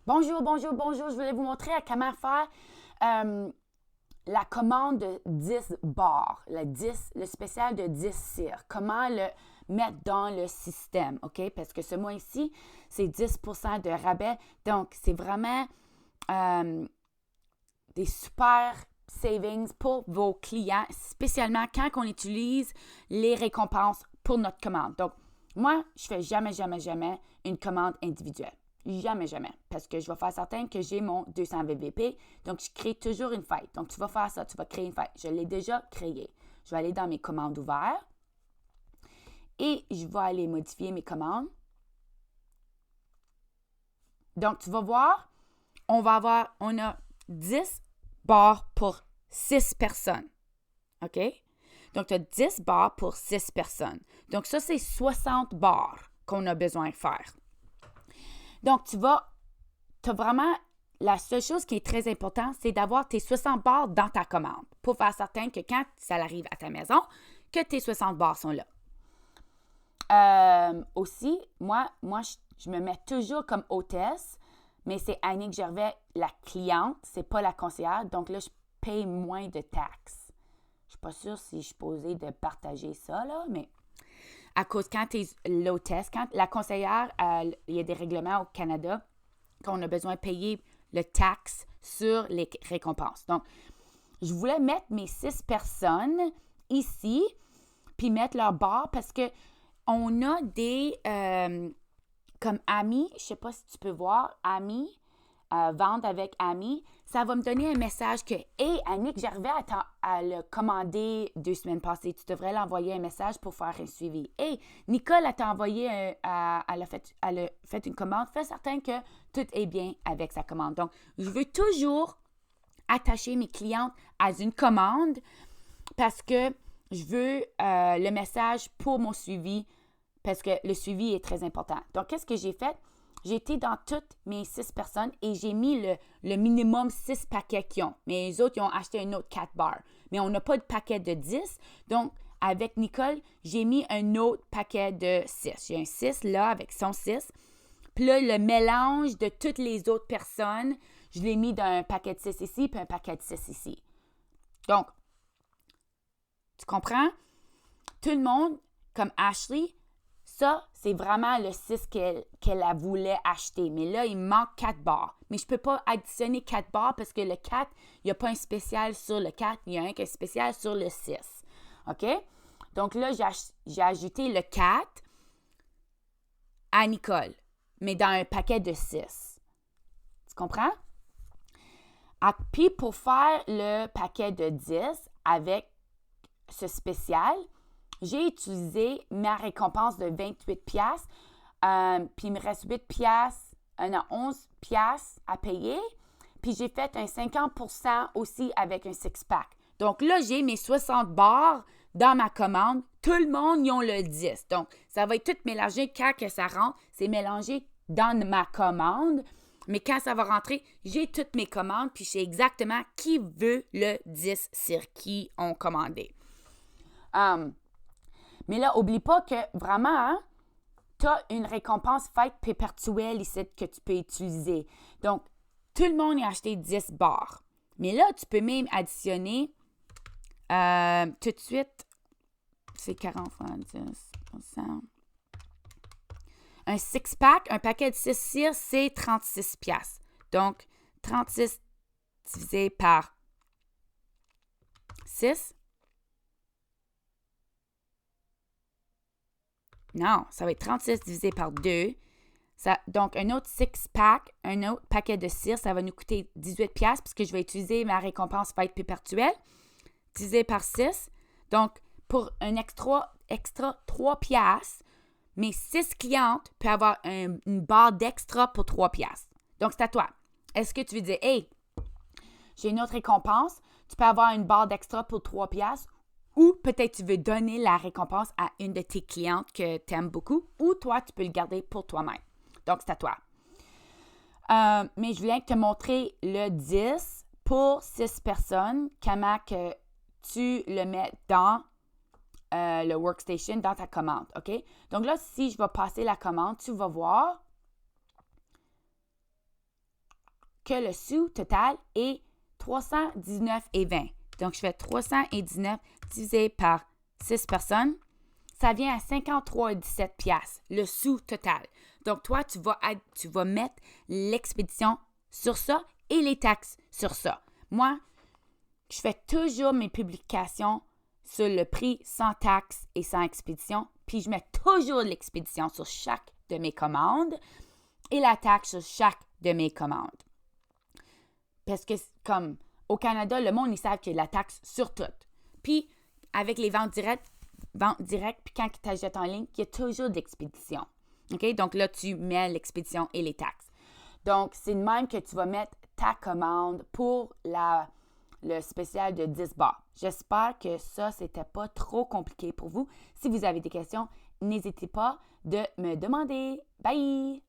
Bonjour, bonjour, bonjour. Je voulais vous montrer comment faire la commande de 10 bars, le spécial de 10 cires. Comment le mettre dans le système, OK? Parce que ce mois-ci, c'est 10% de rabais. Donc, c'est vraiment des super savings pour vos clients, spécialement quand on utilise les récompenses pour notre commande. Donc, moi, je fais jamais, jamais, jamais une commande individuelle. Jamais, jamais. Parce que je vais faire certain que j'ai mon 200 VVP. Donc, je crée toujours une fête. Donc, tu vas faire ça, tu vas créer une fête. Je l'ai déjà créée. Je vais aller dans mes commandes ouvertes et je vais aller modifier mes commandes. Donc, tu vas voir, on a 10 bars pour 6 personnes. OK? Donc, tu as 10 bars pour 6 personnes. Donc, ça, c'est 60 bars qu'on a besoin de faire. Donc, tu as vraiment, la seule chose qui est très importante, c'est d'avoir tes 60 bars dans ta commande pour faire certain que quand ça arrive à ta maison, que tes 60 bars sont là. Aussi, moi je me mets toujours comme hôtesse, mais c'est Annick Gervais, la cliente, c'est pas la conseillère. Donc là, je paye moins de taxes. Je suis pas sûre si je suis posée de partager ça, là, mais à cause quand tu es l'hôtesse, quand la conseillère, il y a des règlements au Canada qu'on a besoin de payer le taxe sur les récompenses. Donc, je voulais mettre mes 6 personnes ici, puis mettre leur bar parce que on a des, comme Ami, je ne sais pas si tu peux voir, Ami, vendre avec Ami, ça va me donner un message que, hey, Annick Gervais, elle a commandé 2 semaines passées. Tu devrais l'envoyer un message pour faire un suivi. Hey, Nicole, elle t'a envoyé, elle a fait une commande. Fais certain que tout est bien avec sa commande. Donc, je veux toujours attacher mes clientes à une commande parce que je veux le message pour mon suivi parce que le suivi est très important. Donc, qu'est-ce que j'ai fait? J'ai été dans toutes mes 6 personnes et j'ai mis le minimum 6 paquets qu'ils ont. Mais les autres, ils ont acheté un autre 4 bars. Mais on n'a pas de paquet de 10. Donc, avec Nicole, j'ai mis un autre paquet de 6. J'ai un 6 là avec son 6. Puis là, le mélange de toutes les autres personnes, je l'ai mis dans un paquet de 6 ici puis un paquet de 6 ici. Donc, tu comprends? Tout le monde, comme Ashley, ça, c'est vraiment le 6 qu'elle voulait acheter. Mais là, il manque 4 barres. Mais je ne peux pas additionner 4 barres parce que le 4, il n'y a pas un spécial sur le 4, il y a un qui est spécial sur le 6. OK? Donc là, j'ai ajouté le 4 à Nicole, mais dans un paquet de 6. Tu comprends? Puis pour faire le paquet de 10 avec ce spécial, j'ai utilisé ma récompense de 28 pièces, puis il me reste 8 pièces, non, 11 pièces à payer, puis j'ai fait un 50% aussi avec un six-pack. Donc là, j'ai mes 60 bars dans ma commande. Tout le monde, ils ont le 10. Donc, ça va être tout mélangé quand que ça rentre. C'est mélangé dans ma commande. Mais quand ça va rentrer, j'ai toutes mes commandes, puis je sais exactement qui veut le 10 sur qui ont commandé. Mais là, oublie pas que vraiment, hein, tu as une récompense fête perpétuelle ici que tu peux utiliser. Donc, tout le monde a acheté 10 bars. Mais là, tu peux même additionner tout de suite, c'est 40 fois 10%. Un six-pack, un paquet de 6 cires, c'est 36 piastres. Donc, 36 divisé par 6. Non, ça va être 36 divisé par 2. Donc, un autre six-pack, un autre paquet de cire, ça va nous coûter 18 piastres puisque je vais utiliser ma récompense fête perpétuelle divisé par 6. Donc, pour un extra 3 piastres, mes 6 clientes peuvent avoir une barre d'extra pour 3 piastres. Donc, c'est à toi. Est-ce que tu veux dire, hey, j'ai une autre récompense, tu peux avoir une barre d'extra pour 3 piastres, ou peut-être tu veux donner la récompense à une de tes clientes que tu aimes beaucoup, ou toi, tu peux le garder pour toi-même. Donc, c'est à toi. Mais je voulais te montrer le 10 pour 6 personnes, comment que tu le mets dans le workstation, dans ta commande, OK? Donc là, si je vais passer la commande, tu vas voir que le sous-total est 319,20. Donc, je fais 319 divisé par 6 personnes. Ça vient à 53,17 $, le sous-total. Donc, toi, tu vas mettre l'expédition sur ça et les taxes sur ça. Moi, je fais toujours mes publications sur le prix sans taxes et sans expédition, puis je mets toujours l'expédition sur chaque de mes commandes et la taxe sur chaque de mes commandes. Parce que, comme au Canada, le monde, ils savent qu'il y a la taxe sur tout. Puis, avec les ventes directes, puis quand tu achètes en ligne, il y a toujours d'expédition. OK? Donc là, tu mets l'expédition et les taxes. Donc, c'est de même que tu vas mettre ta commande pour le spécial de 10 bars. J'espère que ça, c'était pas trop compliqué pour vous. Si vous avez des questions, n'hésitez pas de me demander. Bye!